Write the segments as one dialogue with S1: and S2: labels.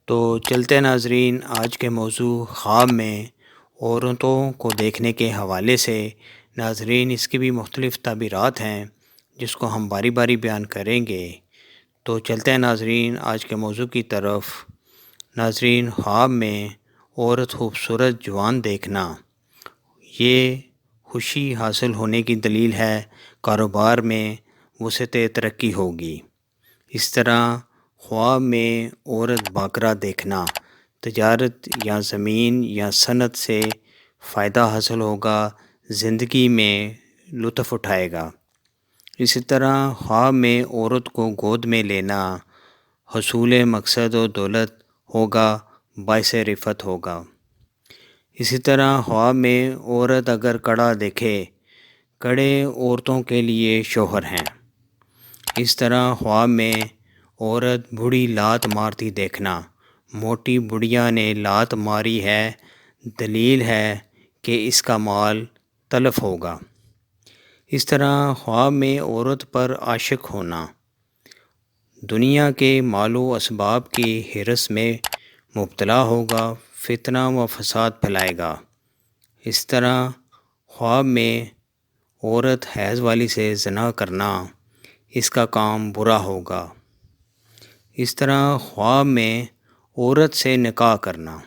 S1: تو چلتے ناظرین، آج کے موضوع خواب میں عورتوں کو دیکھنے کے حوالے سے ناظرین اس کی بھی مختلف تعبیرات ہیں جس کو ہم باری باری بیان کریں گے۔ تو چلتے ہیں ناظرین آج کے موضوع کی طرف۔ ناظرین، خواب میں عورت خوبصورت جوان دیکھنا یہ خوشی حاصل ہونے کی دلیل ہے، کاروبار میں وسعت ترقی ہوگی۔ اس طرح خواب میں عورت باکرہ دیکھنا تجارت یا زمین یا صنعت سے فائدہ حاصل ہوگا، زندگی میں لطف اٹھائے گا۔ اسی طرح خواب میں عورت کو گود میں لینا حصول مقصد و دولت ہوگا، باعث رفعت ہوگا۔ اسی طرح خواب میں عورت اگر کڑا دیکھے، کڑے عورتوں کے لیے شوہر ہیں۔ اس طرح خواب میں عورت بوڑھی لات مارتی دیکھنا، موٹی بڑھیا نے لات ماری ہے، دلیل ہے کہ اس کا مال تلف ہوگا۔ اس طرح خواب میں عورت پر عاشق ہونا دنیا کے مال و اسباب کی ہرس میں مبتلا ہوگا، فتنہ و فساد پھیلائے گا۔ اس طرح خواب میں عورت حیض والی سے زنا کرنا، اس کا کام برا ہوگا۔ اس طرح خواب میں عورت سے نکاح کرنا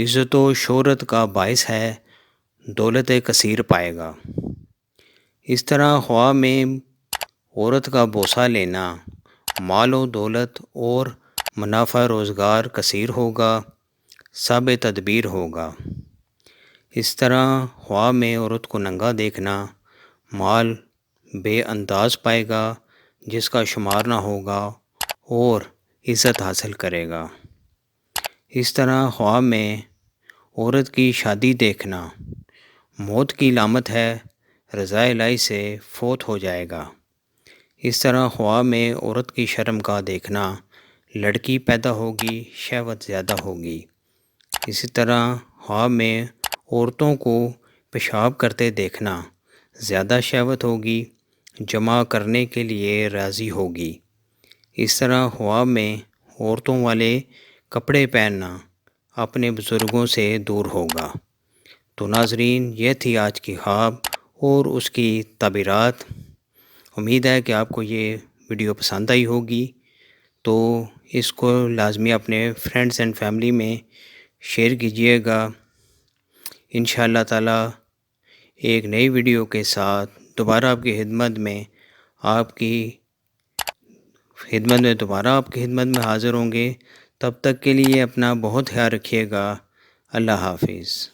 S1: عزت و شہرت کا باعث ہے، دولت کثیر پائے گا۔ اس طرح خواب میں عورت کا بوسہ لینا مال و دولت اور منافع روزگار کثیر ہوگا، سب تدبیر ہوگا۔ اس طرح خواب میں عورت کو ننگا دیکھنا مال بے انداز پائے گا، جس کا شمار نہ ہوگا اور عزت حاصل کرے گا۔ اس طرح خواب میں عورت کی شادی دیکھنا موت کی علامت ہے، رضا الہی سے فوت ہو جائے گا۔ اس طرح خواب میں عورت کی شرمگاہ دیکھنا لڑکی پیدا ہوگی، شہوت زیادہ ہوگی۔ اسی طرح خواب میں عورتوں کو پیشاب کرتے دیکھنا زیادہ شہوت ہوگی، جمع کرنے کے لیے راضی ہوگی۔ اس طرح خواب میں عورتوں والے کپڑے پہننا اپنے بزرگوں سے دور ہوگا۔ تو ناظرین، یہ تھی آج کی خواب اور اس کی تعبیرات۔ امید ہے کہ آپ کو یہ ویڈیو پسند آئی ہوگی، تو اس کو لازمی اپنے فرینڈز اینڈ فیملی میں شیئر کیجئے گا۔ انشاءاللہ تعالی ایک نئی ویڈیو کے ساتھ دوبارہ آپ کی خدمت میں حاضر ہوں گے۔ تب تک کے لیے اپنا بہت خیال رکھیے گا۔ اللہ حافظ۔